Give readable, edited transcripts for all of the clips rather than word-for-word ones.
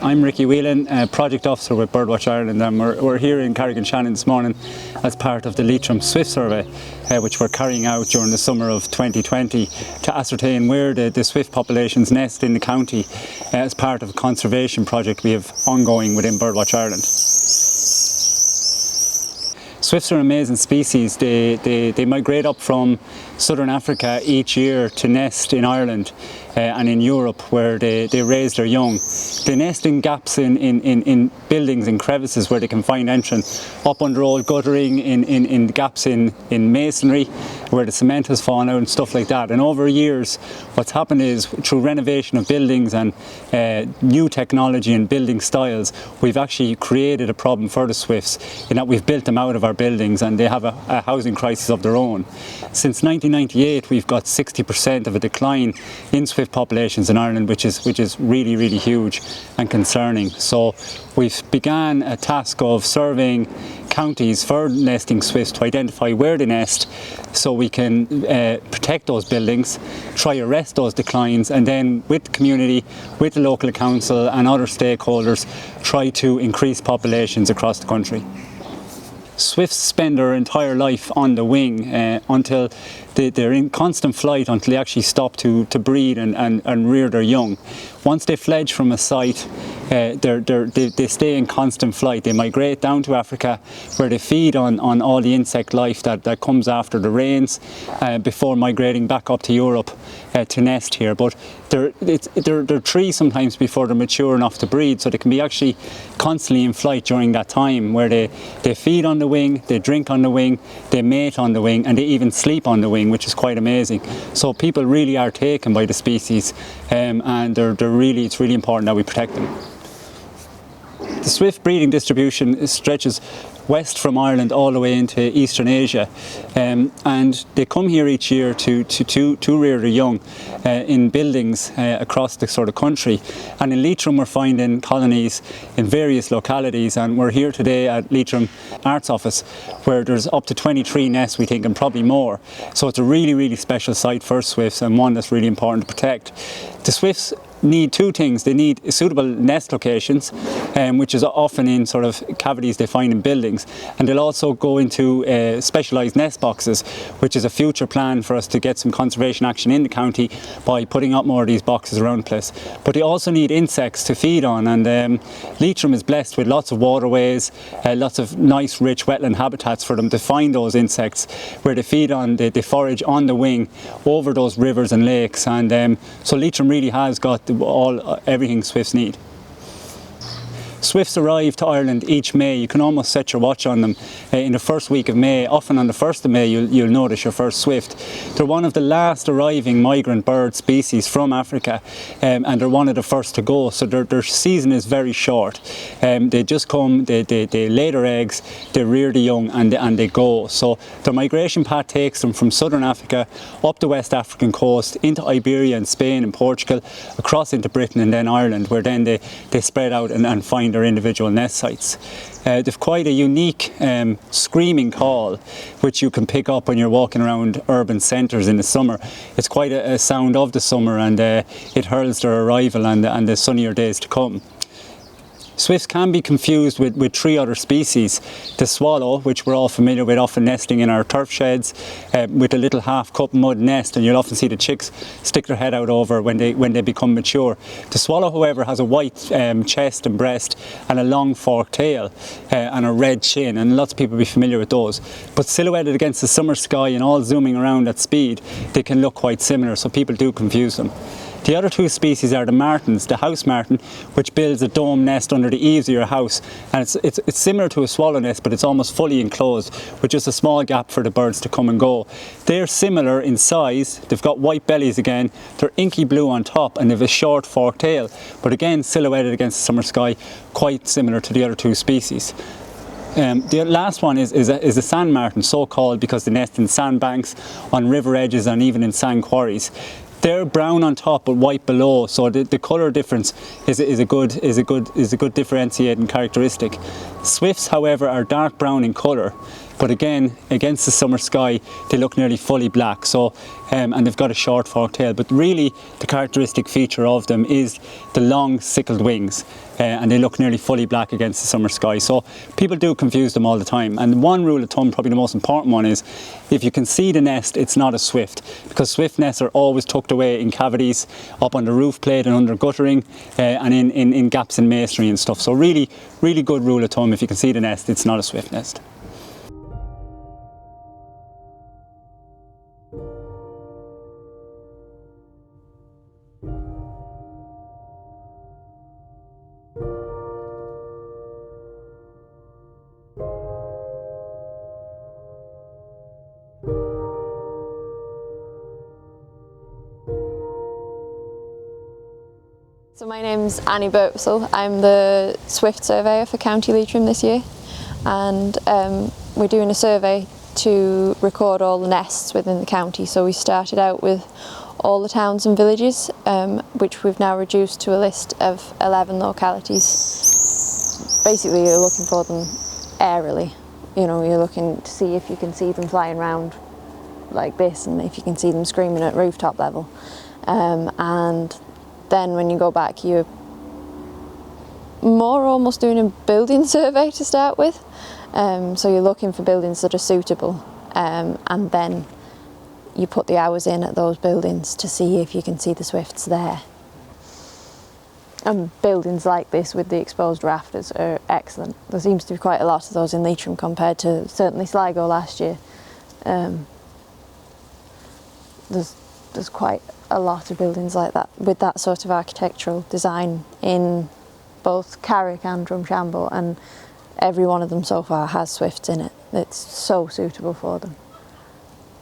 I'm Ricky Whelan, Project Officer with Birdwatch Ireland, and we're here in Carrick-on-Shannon this morning as part of the Leitrim Swift Survey, which we're carrying out during the summer of 2020 to ascertain where the swift populations nest in the county as part of a conservation project we have ongoing within Birdwatch Ireland. Swifts are an amazing species. They migrate up from southern Africa each year to nest in Ireland and in Europe, where they raise their young. They nest in gaps in buildings and crevices where they can find entrance, up under old guttering, in gaps in masonry where the cement has fallen out and stuff like that. And over years what's happened is, through renovation of buildings and new technology and building styles, we've actually created a problem for the swifts in that we've built them out of our buildings and they have a housing crisis of their own. Since 1998 we've got 60% of a decline in swift populations in Ireland, which is really, really huge and concerning. So we've began a task of surveying counties for nesting swifts to identify where they nest, so we can protect those buildings, try arrest those declines, and then with the community, with the local council and other stakeholders, try to increase populations across the country. Swifts spend their entire life on the wing until they're in constant flight until they actually stop to breed and rear their young. Once they fledge from a site, they stay in constant flight. They migrate down to Africa, where they feed on all the insect life that comes after the rains, before migrating back up to Europe to nest here. But they're 3 sometimes before they're mature enough to breed, so they can be actually constantly in flight during that time, where they feed on the wing, they drink on the wing, they mate on the wing, and they even sleep on the wing, which is quite amazing. So people really are taken by the species, and it's really important that we protect them. The swift breeding distribution stretches west from Ireland all the way into Eastern Asia, and they come here each year to rear their young in buildings across the sort of country. And in Leitrim we're finding colonies in various localities, and we're here today at Leitrim Arts Office, where there's up to 23 nests, we think, and probably more. So it's a really, really special site for swifts, and one that's really important to protect. The swifts need 2 things. They need suitable nest locations, which is often in sort of cavities they find in buildings, and they'll also go into specialised nest boxes, which is a future plan for us to get some conservation action in the county by putting up more of these boxes around the place. But they also need insects to feed on, and Leitrim is blessed with lots of waterways, lots of nice rich wetland habitats for them to find those insects, where they feed on, they forage on the wing over those rivers and lakes, and so Leitrim really has got everything swifts need. Swifts arrive to Ireland each May. You can almost set your watch on them in the first week of May. Often on the 1st of May you'll notice your first swift. They're one of the last arriving migrant bird species from Africa, and they're one of the first to go, so their season is very short. They just come, they lay their eggs, they rear the young, and they go. So their migration path takes them from southern Africa up the West African coast into Iberia and Spain and Portugal, across into Britain and then Ireland, where then they spread out and find their individual nest sites. They've quite a unique screaming call, which you can pick up when you're walking around urban centres in the summer. It's quite a sound of the summer, and it heralds their arrival and the sunnier days to come. Swifts can be confused with 3 other species. The swallow, which we're all familiar with, often nesting in our turf sheds, with a little half-cup mud nest, and you'll often see the chicks stick their head out over when they become mature. The swallow, however, has a white chest and breast and a long forked tail and a red chin, and lots of people will be familiar with those. But silhouetted against the summer sky and all zooming around at speed, they can look quite similar, so people do confuse them. The other 2 species are the martins, the house martin, which builds a dome nest under the eaves of your house, and it's similar to a swallow nest, but it's almost fully enclosed with just a small gap for the birds to come and go. They're similar in size. They've got white bellies again, they're inky blue on top, and they've a short forked tail, but again silhouetted against the summer sky, quite similar to the other 2 species. The last one is a sand martin, so called because they nest in sandbanks, on river edges, and even in sand quarries. They're brown on top but white below, so the colour difference is a good differentiating characteristic. Swifts, however, are dark brown in colour. but again, against the summer sky, they look nearly fully black. So, and they've got a short forked tail, but really the characteristic feature of them is the long sickled wings, and they look nearly fully black against the summer sky. So people do confuse them all the time. And one rule of thumb, probably the most important one, is if you can see the nest, it's not a swift, because swift nests are always tucked away in cavities, up on the roof plate and under guttering, and in gaps in masonry and stuff. So really good rule of thumb, if you can see the nest, it's not a swift nest. So my name's Annie Birksall. I'm the Swift surveyor for County Leitrim this year, and we're doing a survey to record all the nests within the county. So we started out with all the towns and villages, which we've now reduced to a list of 11 localities. Basically, you're looking for them aerially. You know, you're looking to see if you can see them flying around like this, and if you can see them screaming at rooftop level. And then when you go back, you're more almost doing a building survey to start with. So you're looking for buildings that are suitable, and then you put the hours in at those buildings to see if you can see the swifts there. And buildings like this with the exposed rafters are excellent. There seems to be quite a lot of those in Leitrim compared to certainly Sligo last year. There's quite a lot of buildings like that with that sort of architectural design in both Carrick and Drumshambo, and every one of them so far has swifts in it. It's so suitable for them.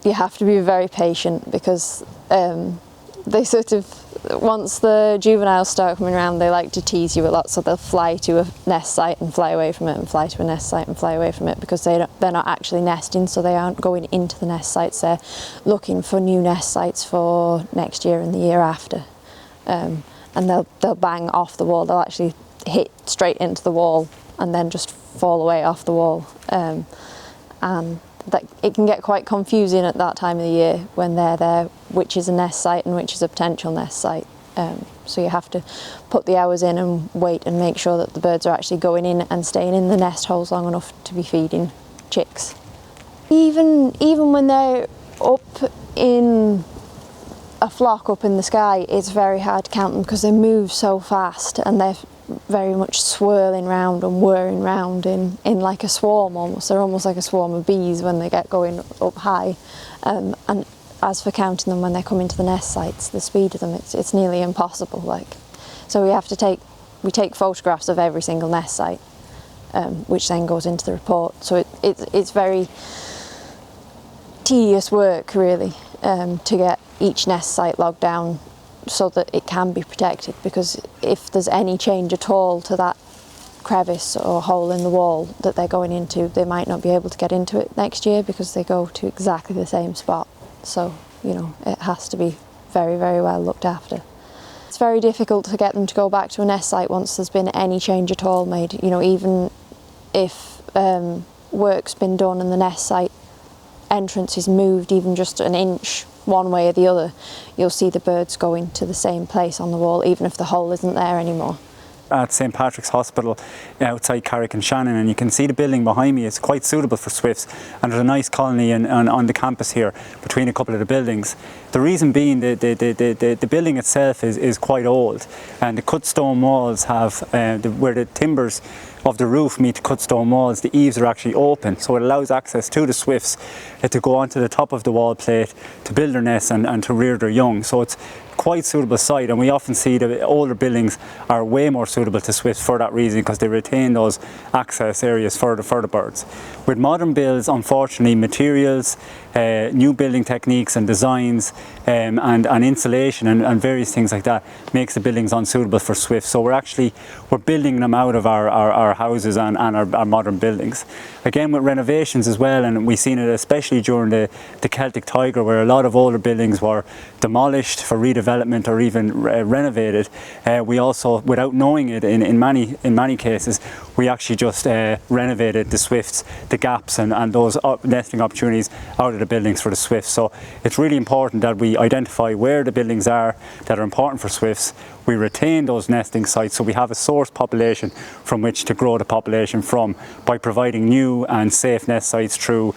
You have to be very patient, because they sort of, once the juveniles start coming around, they like to tease you a lot, so they'll fly to a nest site and fly away from it, and fly to a nest site and fly away from it, because they're not actually nesting, so they aren't going into the nest sites. They're looking for new nest sites for next year and the year after, and they'll bang off the wall. They'll actually hit straight into the wall and then just fall away off the wall, and that it can get quite confusing at that time of the year when they're there, which is a nest site and which is a potential nest site. So you have to put the hours in and wait and make sure that the birds are actually going in and staying in the nest holes long enough to be feeding chicks. Even when they're up in a flock up in the sky, it's very hard to count them, because they move so fast and they're very much swirling round and whirring round in like a swarm almost. They're almost like a swarm of bees when they get going up high. And as for counting them when they come into the nest sites, the speed of them, it's nearly impossible. So we take photographs of every single nest site, which then goes into the report. So it's very tedious work, really, to get each nest site logged down so that it can be protected, because if there's any change at all to that crevice or hole in the wall that they're going into, they might not be able to get into it next year, because they go to exactly the same spot. So, you know, it has to be very, very well looked after. It's very difficult to get them to go back to a nest site once there's been any change at all made. You know, even if work's been done and the nest site entrance is moved even just an inch one way or the other, you'll see the birds going to the same place on the wall, even if the hole isn't there anymore. At St Patrick's Hospital outside Carrick and Shannon, and you can see the building behind me. It's quite suitable for swifts, and there's a nice colony on the campus here between a couple of the buildings. The reason being the building itself is quite old, and the cut stone walls have, where the timbers of the roof meet the cut stone walls, the eaves are actually open, so it allows access to the swifts to go onto the top of the wall plate to build their nests and to rear their young. So it's quite suitable site, and we often see that older buildings are way more suitable to swifts for that reason, because they retain those access areas for the birds. With modern builds, unfortunately, materials, new building techniques and designs, and insulation and various things like that makes the buildings unsuitable for swifts. So we're building them out of our houses and our modern buildings. Again, with renovations as well, and we've seen it especially during the Celtic Tiger, where a lot of older buildings were demolished for redevelopment redevelopment or even renovated. We also, without knowing it in many cases, we actually just renovated the swifts, the gaps and those nesting opportunities out of the buildings for the swifts. So it's really important that we identify where the buildings are that are important for swifts. We retain those nesting sites so we have a source population from which to grow the population from, by providing new and safe nest sites through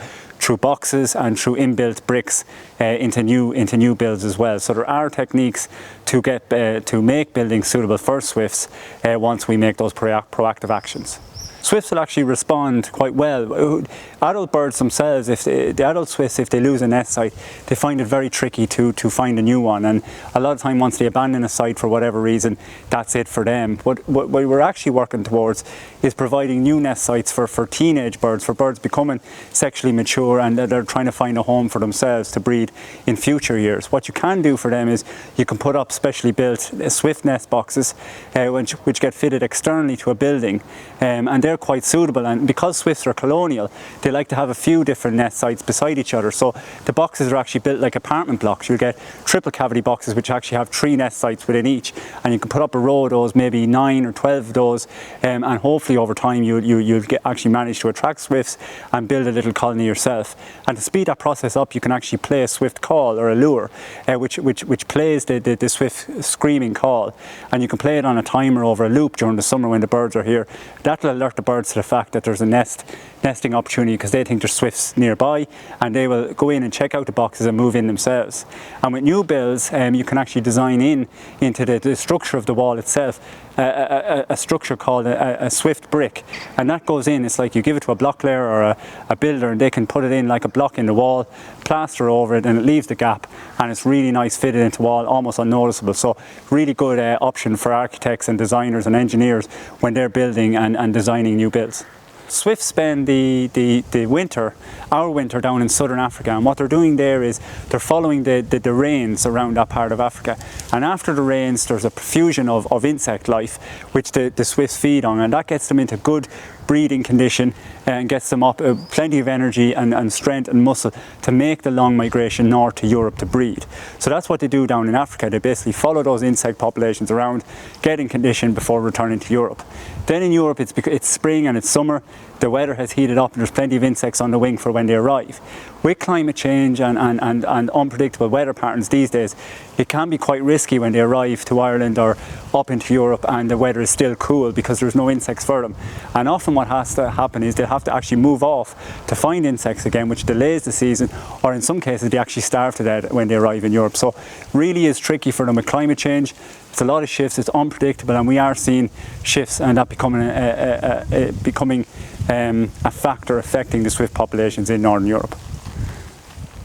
boxes and through inbuilt bricks into new builds as well. So there are techniques to make buildings suitable for swifts once we make those proactive actions. Swifts will actually respond quite well. Adult birds themselves, the adult swifts, if they lose a nest site, they find it very tricky to find a new one. And a lot of time, once they abandon a site for whatever reason, that's it for them. What we're actually working towards is providing new nest sites for teenage birds, for birds becoming sexually mature and they're trying to find a home for themselves to breed in future years. What you can do for them is you can put up specially built swift nest boxes which get fitted externally to a building, and they're quite suitable. And because swifts are colonial, they like to have a few different nest sites beside each other. So the boxes are actually built like apartment blocks. You'll get triple cavity boxes which actually have 3 nest sites within each, and you can put up a row of those, maybe 9 or 12 of those, and hopefully over time you'll actually manage to attract swifts and build a little colony yourself. And to speed that process up, you can actually play a swift call or a lure which plays the swift screaming call, and you can play it on a timer over a loop during the summer when the birds are here. That will alert the birds to the fact that there's a nesting opportunity, because they think there's swifts nearby, and they will go in and check out the boxes and move in themselves. And with new builds, you can actually design into the structure of the wall itself a structure called a swift brick, and that goes in. It's like you give it to a block layer or a builder, and they can put it in like a block in the wall, plaster over it, and it leaves the gap, and it's really nice fitted into the wall, almost unnoticeable. So really good option for architects and designers and engineers when they're building and designing new builds. Swifts spend the winter, our winter, down in southern Africa, and what they're doing there is they're following the rains around that part of Africa. And after the rains, there's a profusion of insect life which the swifts feed on, and that gets them into good breeding condition and gets them up plenty of energy and strength and muscle to make the long migration north to Europe to breed. So that's what they do down in Africa. They basically follow those insect populations around, get in condition before returning to Europe. Then in Europe it's spring and it's summer, the weather has heated up and there's plenty of insects on the wing for when they arrive. With climate change and unpredictable weather patterns these days, it can be quite risky when they arrive to Ireland or up into Europe and the weather is still cool, because there's no insects for them. And often what has to happen is they'll have to actually move off to find insects again, which delays the season, or in some cases they actually starve to death when they arrive in Europe. So really is tricky for them with climate change. It's a lot of shifts, it's unpredictable, and we are seeing shifts and that becoming a factor affecting the swift populations in Northern Europe.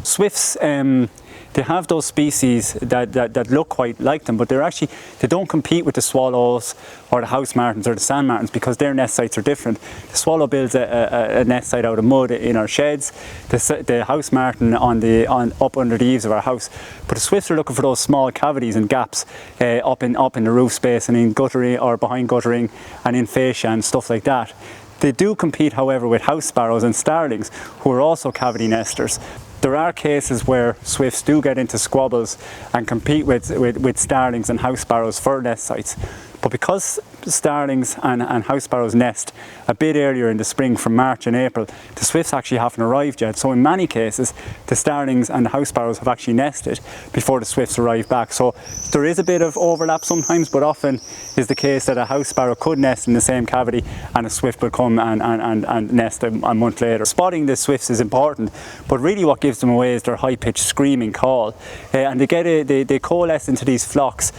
Swifts, they have those species that look quite like them, but they don't compete with the swallows or the house martins or the sand martins, because their nest sites are different. The swallow builds a nest site out of mud in our sheds, the house martin up under the eaves of our house. But the swifts are looking for those small cavities and gaps up in the roof space and in guttering or behind guttering and in fascia and stuff like that. They do compete, however, with house sparrows and starlings, who are also cavity nesters. There are cases where swifts do get into squabbles and compete with starlings and house sparrows for nest sites. But because starlings and house sparrows nest a bit earlier in the spring, from March and April, the swifts actually haven't arrived yet. So in many cases, the starlings and the house sparrows have actually nested before the swifts arrive back. So there is a bit of overlap sometimes, but often is the case that a house sparrow could nest in the same cavity and a swift will come and nest a month later. Spotting the swifts is important, but really what gives them away is their high-pitched screaming call. And they coalesce into these flocks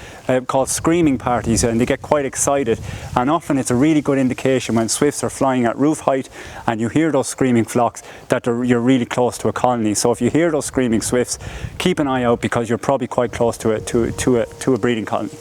called screaming parties, and they get quite excited. And often it's a really good indication when swifts are flying at roof height and you hear those screaming flocks that you're really close to a colony. So if you hear those screaming swifts, keep an eye out, because you're probably quite close to a breeding colony.